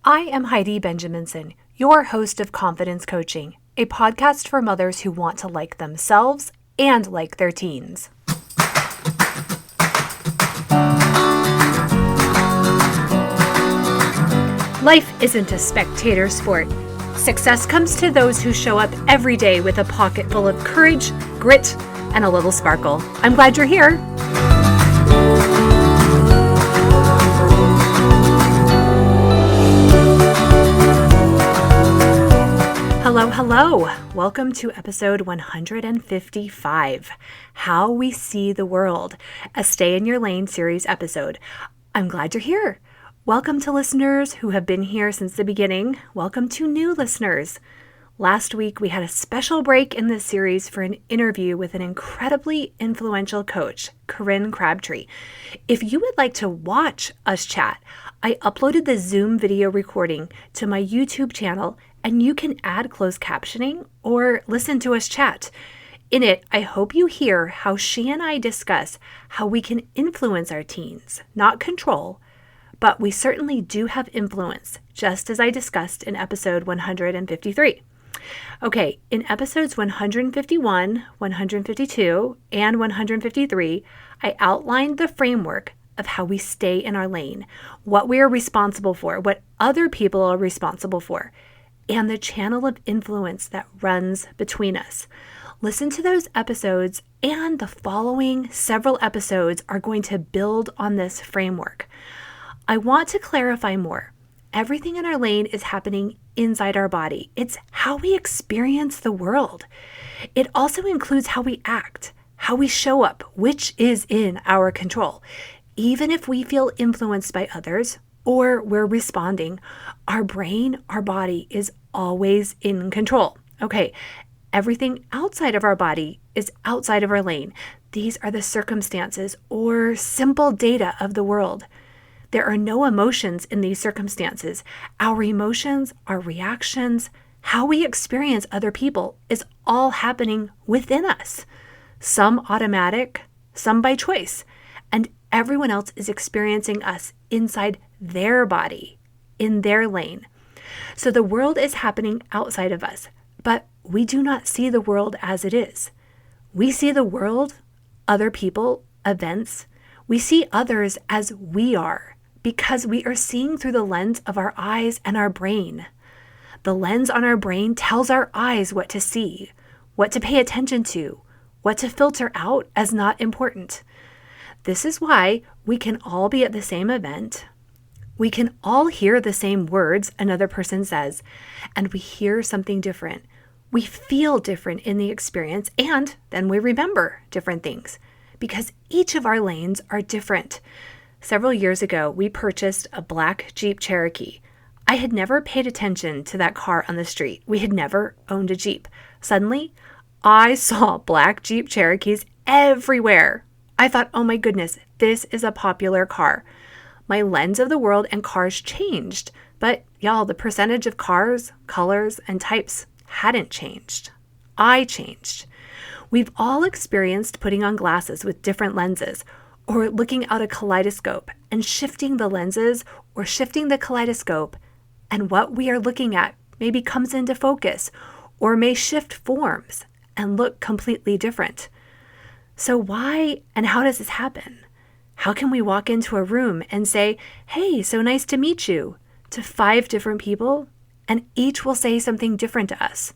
I am Heidi Benjaminson, your host of Confidence Coaching, a podcast for mothers who want to like themselves and like their teens. Life isn't a spectator sport. Success comes to those who show up every day with a pocket full of courage, grit, and a little sparkle. I'm glad you're here. Hello. Welcome to episode 155, How We See the World, a Stay in Your Lane series episode. I'm glad you're here. Welcome to listeners who have been here since the beginning. Welcome to new listeners. Last week, we had a special break in this series for an interview with an incredibly influential coach, Corinne Crabtree. If you would like to watch us chat, I uploaded the Zoom video recording to my YouTube channel, and you can add closed captioning or listen to us chat. In it, I hope you hear how she and I discuss how we can influence our teens, not control, but we certainly do have influence, just as I discussed in episode 153. Okay, in episodes 151, 152, and 153, I outlined the framework of how we stay in our lane, what we are responsible for, what other people are responsible for, and the channel of influence that runs between us. Listen to those episodes, and the following several episodes are going to build on this framework. I want to clarify more. Everything in our lane is happening inside our body. It's how we experience the world. It also includes how we act, how we show up, which is in our control. Even if we feel influenced by others or we're responding, our brain, our body is always in control. Okay, everything outside of our body is outside of our lane. These are the circumstances or simple data of the world. There are no emotions in these circumstances. Our emotions, our reactions, how we experience other people is all happening within us. Some automatic, some by choice, and everyone else is experiencing us inside their body, in their lane. So the world is happening outside of us, but we do not see the world as it is. We see the world, other people, events. We see others as we are, because we are seeing through the lens of our eyes and our brain. The lens on our brain tells our eyes what to see, what to pay attention to, what to filter out as not important. This is why we can all be at the same event. We can all hear the same words another person says, and we hear something different. We feel different in the experience, and then we remember different things, because each of our lanes are different. Several years ago, we purchased a black Jeep Cherokee. I had never paid attention to that car on the street. We had never owned a Jeep. Suddenly, I saw black Jeep Cherokees everywhere. I thought, oh my goodness, this is a popular car. My lens of the world and cars changed, but y'all, the percentage of cars, colors, and types hadn't changed. I changed. We've all experienced putting on glasses with different lenses, or looking out a kaleidoscope and shifting the lenses or shifting the kaleidoscope, and what we are looking at maybe comes into focus or may shift forms and look completely different. So why and how does this happen? How can we walk into a room and say, hey, so nice to meet you, to 5 different people, and each will say something different to us?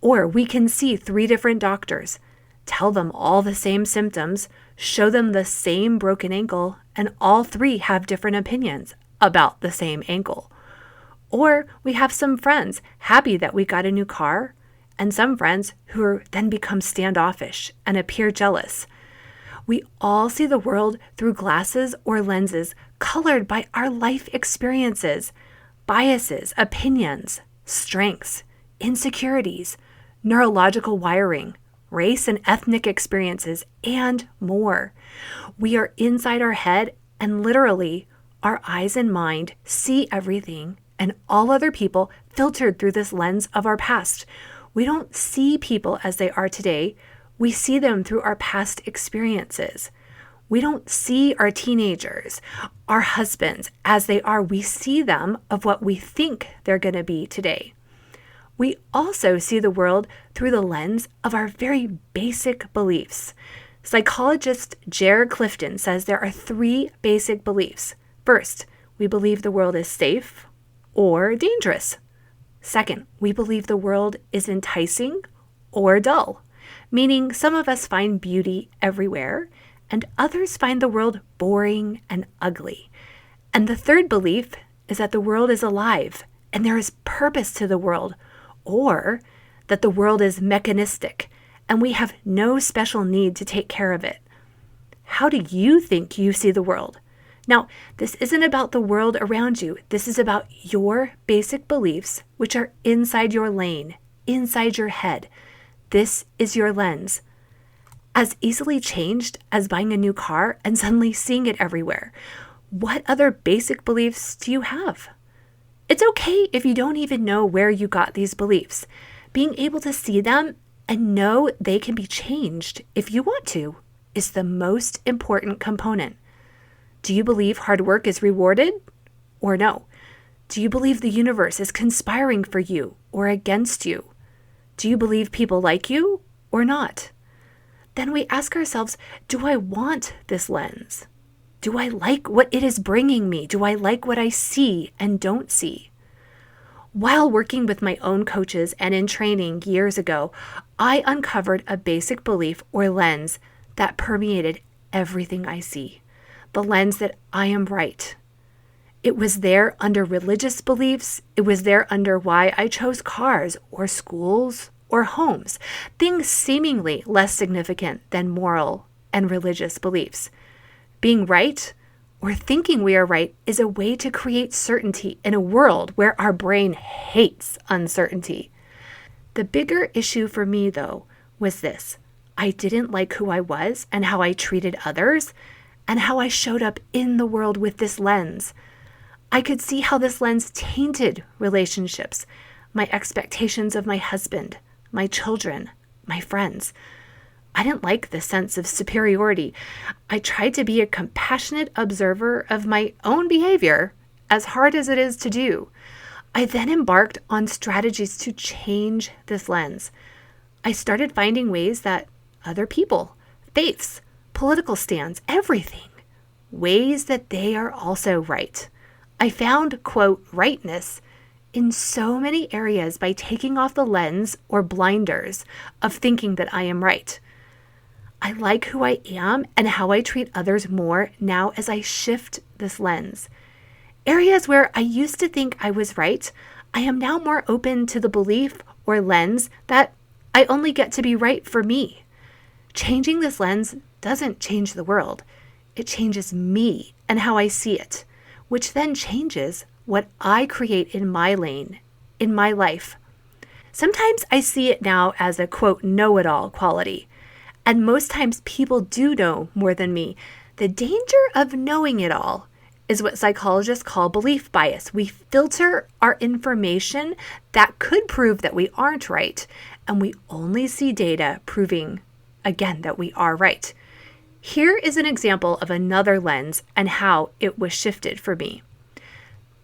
Or we can see 3 different doctors, tell them all the same symptoms, show them the same broken ankle, and all 3 have different opinions about the same ankle. Or we have some friends happy that we got a new car, and some friends who then become standoffish and appear jealous. We all see the world through glasses or lenses colored by our life experiences, biases, opinions, strengths, insecurities, neurological wiring, race and ethnic experiences, and more. We are inside our head, and literally, our eyes and mind see everything and all other people filtered through this lens of our past. We don't see people as they are today. We see them through our past experiences. We don't see our teenagers, our husbands, as they are. We see them of what we think they're going to be today. We also see the world through the lens of our very basic beliefs. Psychologist Jared Clifton says there are 3 basic beliefs. First, we believe the world is safe or dangerous. Second, we believe the world is enticing or dull, meaning some of us find beauty everywhere and others find the world boring and ugly. And the third belief is that the world is alive and there is purpose to the world, or that the world is mechanistic and we have no special need to take care of it. How do you think you see the world? Now, this isn't about the world around you. This is about your basic beliefs, which are inside your lane, inside your head. This is your lens. As easily changed as buying a new car and suddenly seeing it everywhere. What other basic beliefs do you have? It's okay if you don't even know where you got these beliefs. Being able to see them and know they can be changed if you want to is the most important component. Do you believe hard work is rewarded or no? Do you believe the universe is conspiring for you or against you? Do you believe people like you or not? Then we ask ourselves, do I want this lens? Do I like what it is bringing me? Do I like what I see and don't see? While working with my own coaches and in training years ago, I uncovered a basic belief or lens that permeated everything I see. The lens that I am right. It was there under religious beliefs. It was there under why I chose cars or schools or homes, things seemingly less significant than moral and religious beliefs. Being right or thinking we are right is a way to create certainty in a world where our brain hates uncertainty. The bigger issue for me, though, was this. I didn't like who I was and how I treated others and how I showed up in the world with this lens. I could see how this lens tainted relationships, my expectations of my husband, my children, my friends. I didn't like the sense of superiority. I tried to be a compassionate observer of my own behavior, as hard as it is to do. I then embarked on strategies to change this lens. I started finding ways that other people, faiths, political stands, everything, ways that they are also right. I found, quote, rightness in so many areas by taking off the lens or blinders of thinking that I am right. I like who I am and how I treat others more now as I shift this lens. Areas where I used to think I was right, I am now more open to the belief or lens that I only get to be right for me. Changing this lens doesn't change the world. It changes me and how I see it, which then changes what I create in my lane, in my life. Sometimes I see it now as a, quote, know-it-all quality. And most times people do know more than me. The danger of knowing it all is what psychologists call belief bias. We filter our information that could prove that we aren't right, and we only see data proving, again, that we are right. Here is an example of another lens and how it was shifted for me.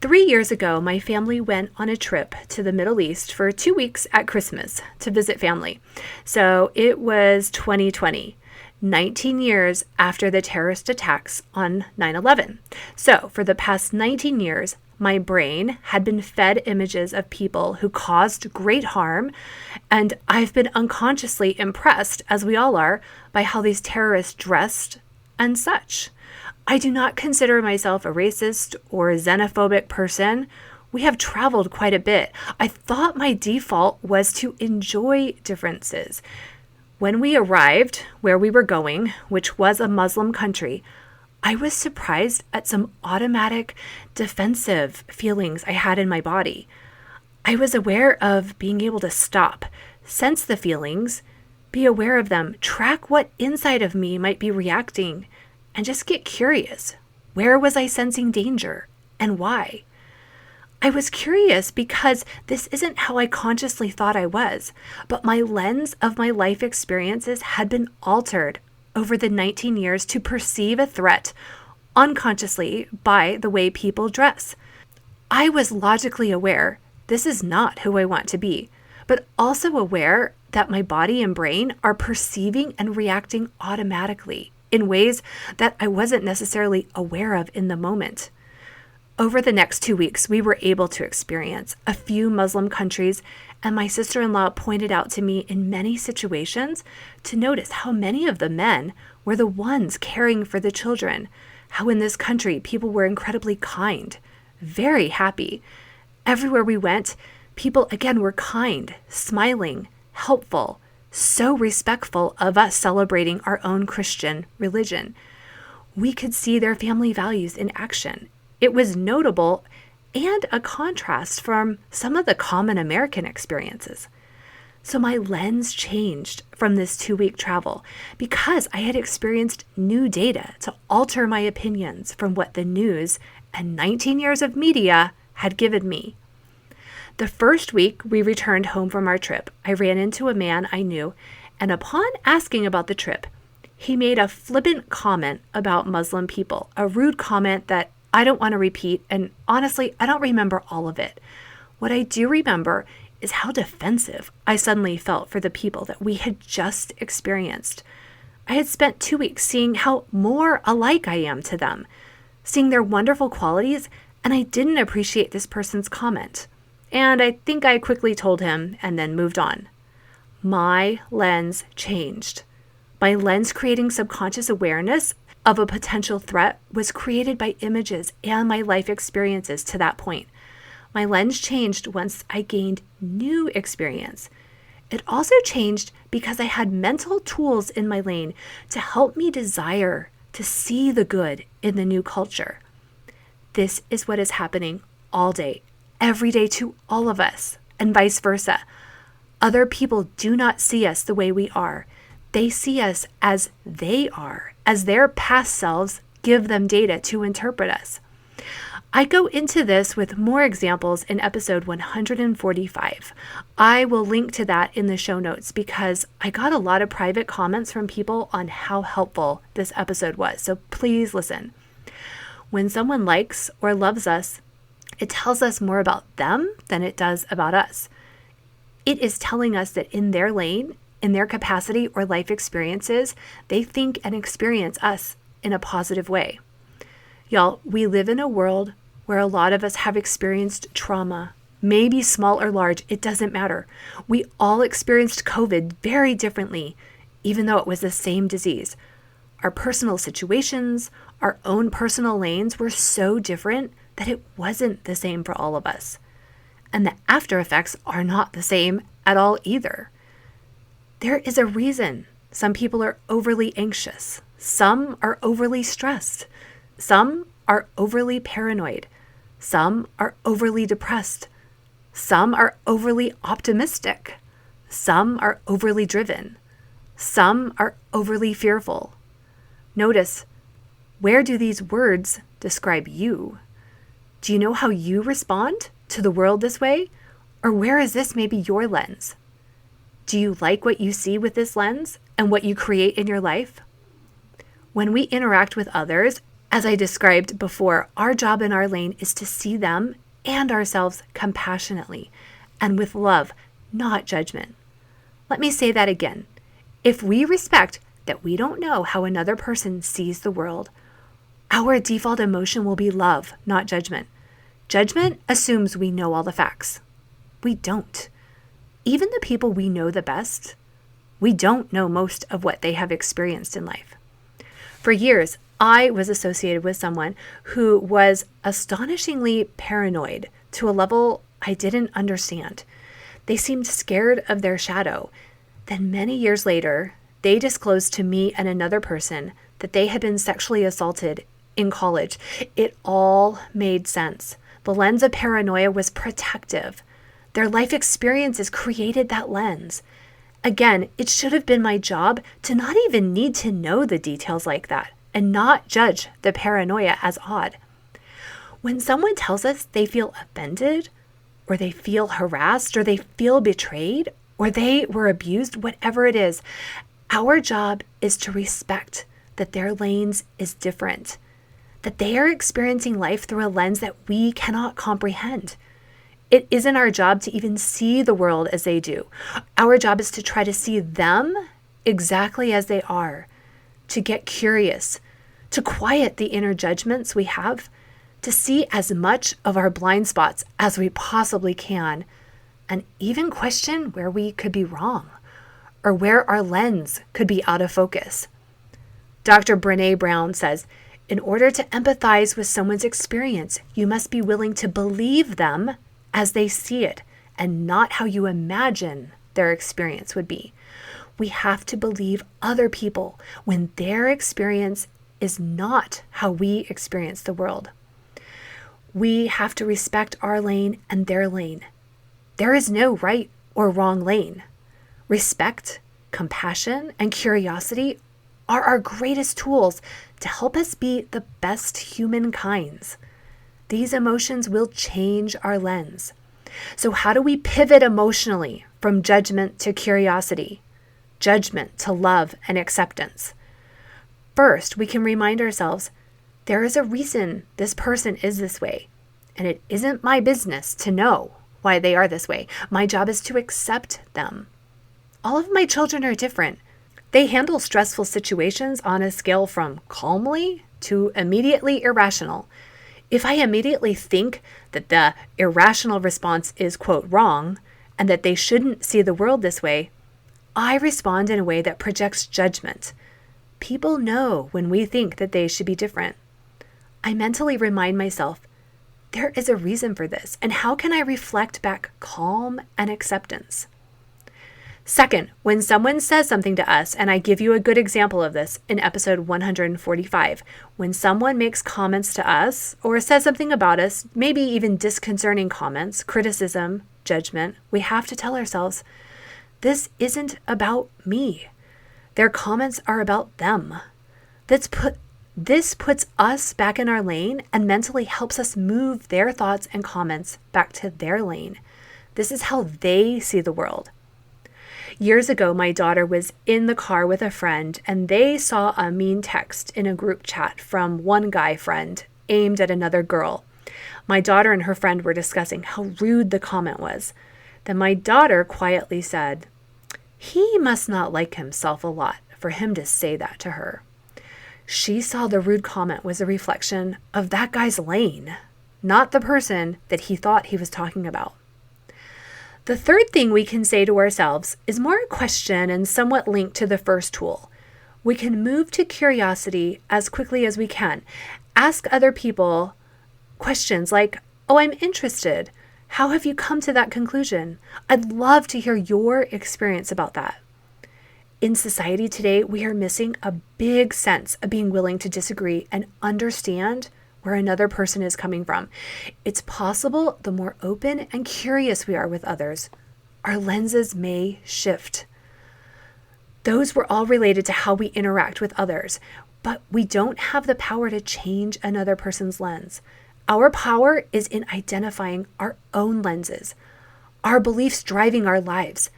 3 years ago, my family went on a trip to the Middle East for 2 weeks at Christmas to visit family. So it was 2020, 19 years after the terrorist attacks on 9/11. So for the past 19 years, my brain had been fed images of people who caused great harm, and I've been unconsciously impressed, as we all are, by how these terrorists dressed and such. I do not consider myself a racist or a xenophobic person. We have traveled quite a bit. I thought my default was to enjoy differences. When we arrived where we were going, which was a Muslim country, I was surprised at some automatic defensive feelings I had in my body. I was aware of being able to stop, sense the feelings, be aware of them, track what inside of me might be reacting, and just get curious. Where was I sensing danger and why? I was curious because this isn't how I consciously thought I was, but my lens of my life experiences had been altered over the 19 years to perceive a threat unconsciously by the way people dress. I was logically aware this is not who I want to be, but also aware that my body and brain are perceiving and reacting automatically in ways that I wasn't necessarily aware of in the moment. Over the next 2 weeks, we were able to experience a few Muslim countries, and my sister-in-law pointed out to me in many situations to notice how many of the men were the ones caring for the children, how in this country people were incredibly kind, very happy. Everywhere we went, people again were kind, smiling, helpful, so respectful of us celebrating our own Christian religion. We could see their family values in action. It was notable and a contrast from some of the common American experiences. So my lens changed from this 2-week travel because I had experienced new data to alter my opinions from what the news and 19 years of media had given me. The first week we returned home from our trip, I ran into a man I knew, and upon asking about the trip, he made a flippant comment about Muslim people, a rude comment that I don't want to repeat, and honestly, I don't remember all of it. What I do remember is how defensive I suddenly felt for the people that we had just experienced. I had spent 2 weeks seeing how more alike I am to them, seeing their wonderful qualities, and I didn't appreciate this person's comment. And I think I quickly told him and then moved on. My lens changed. My lens creating subconscious awareness of a potential threat was created by images and my life experiences to that point. My lens changed once I gained new experience. It also changed because I had mental tools in my lane to help me desire to see the good in the new culture. This is what is happening all day, every day to all of us, and vice versa. Other people do not see us the way we are. They see us as they are, as their past selves give them data to interpret us. I go into this with more examples in episode 145. I will link to that in the show notes because I got a lot of private comments from people on how helpful this episode was, so please listen. When someone likes or loves us, it tells us more about them than it does about us. It is telling us that in their lane, in their capacity or life experiences, they think and experience us in a positive way. Y'all, we live in a world where a lot of us have experienced trauma, maybe small or large, it doesn't matter. We all experienced COVID very differently, even though it was the same disease. Our personal situations, our own personal lanes were so different that it wasn't the same for all of us. And the after effects are not the same at all either. There is a reason some people are overly anxious. Some are overly stressed. Some are overly paranoid. Some are overly depressed. Some are overly optimistic. Some are overly driven. Some are overly fearful. Notice, where do these words describe you? Do you know how you respond to the world this way? Or where is this maybe your lens? Do you like what you see with this lens and what you create in your life? When we interact with others, as I described before, our job in our lane is to see them and ourselves compassionately and with love, not judgment. Let me say that again. If we respect that we don't know how another person sees the world, our default emotion will be love, not judgment. Judgment assumes we know all the facts. We don't. Even the people we know the best, we don't know most of what they have experienced in life. For years, I was associated with someone who was astonishingly paranoid to a level I didn't understand. They seemed scared of their shadow. Then many years later, they disclosed to me and another person that they had been sexually assaulted in college. It all made sense. The lens of paranoia was protective. Their life experiences created that lens. Again, it should have been my job to not even need to know the details like that and not judge the paranoia as odd. When someone tells us they feel offended, or they feel harassed, or they feel betrayed, or they were abused, whatever it is, Our job is to respect that their lanes is different, that they are experiencing life through a lens that we cannot comprehend. It isn't our job to even see the world as they do. Our job is to try to see them exactly as they are, to get curious, to quiet the inner judgments we have, to see as much of our blind spots as we possibly can, and even question where we could be wrong or where our lens could be out of focus. Dr. Brené Brown says, in order to empathize with someone's experience, you must be willing to believe them as they see it and not how you imagine their experience would be. We have to believe other people when their experience is not how we experience the world. We have to respect our lane and their lane. There is no right or wrong lane. Respect, compassion, and curiosity are our greatest tools to help us be the best humankinds. These emotions will change our lens. So how do we pivot emotionally from judgment to curiosity, judgment to love and acceptance? First, we can remind ourselves, there is a reason this person is this way, and it isn't my business to know why they are this way. My job is to accept them. All of my children are different. They handle stressful situations on a scale from calmly to immediately irrational. If I immediately think that the irrational response is, quote, wrong, and that they shouldn't see the world this way, I respond in a way that projects judgment. People know when we think that they should be different. I mentally remind myself, there is a reason for this, and how can I reflect back calm and acceptance? Second, when someone says something to us, and I give you a good example of this in episode 145, when someone makes comments to us or says something about us, maybe even disconcerting comments, criticism, judgment, we have to tell ourselves, this isn't about me. Their comments are about them. This puts us back in our lane and mentally helps us move their thoughts and comments back to their lane. This is how they see the world. Years ago, my daughter was in the car with a friend and they saw a mean text in a group chat from one guy friend aimed at another girl. My daughter and her friend were discussing how rude the comment was. Then my daughter quietly said, "He must not like himself a lot for him to say that to her." She saw the rude comment was a reflection of that guy's lane, not the person that he thought he was talking about. The third thing we can say to ourselves is more a question and somewhat linked to the first tool. We can move to curiosity as quickly as we can. Ask other people questions like, "Oh, I'm interested. How have you come to that conclusion? I'd love to hear your experience about that." In society today, we are missing a big sense of being willing to disagree and understand where another person is coming from. It's possible the more open and curious we are with others, our lenses may shift. Those were all related to how we interact with others, but we don't have the power to change another person's lens. Our power is in identifying our own lenses, our beliefs driving our lives.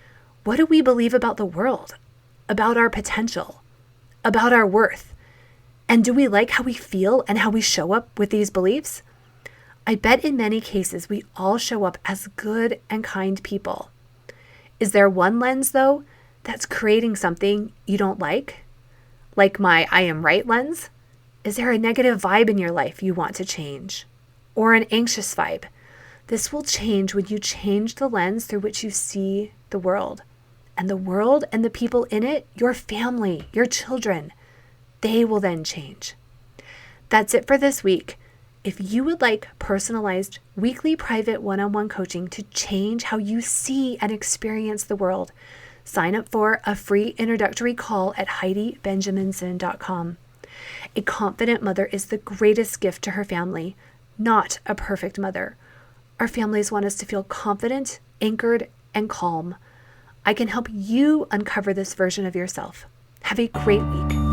What do we believe about the world? About our potential, about our worth? And do we like how we feel and how we show up with these beliefs? I bet in many cases we all show up as good and kind people. Is there one lens, though, that's creating something you don't like? Like my I am right lens? Is there a negative vibe in your life you want to change? Or an anxious vibe? This will change when you change the lens through which you see the world. And the world and the people in it, your family, your children, they will then change. That's it for this week. If you would like personalized weekly private one-on-one coaching to change how you see and experience the world, sign up for a free introductory call at HeidiBenjaminson.com. A confident mother is the greatest gift to her family, not a perfect mother. Our families want us to feel confident, anchored, and calm. I can help you uncover this version of yourself. Have a great week.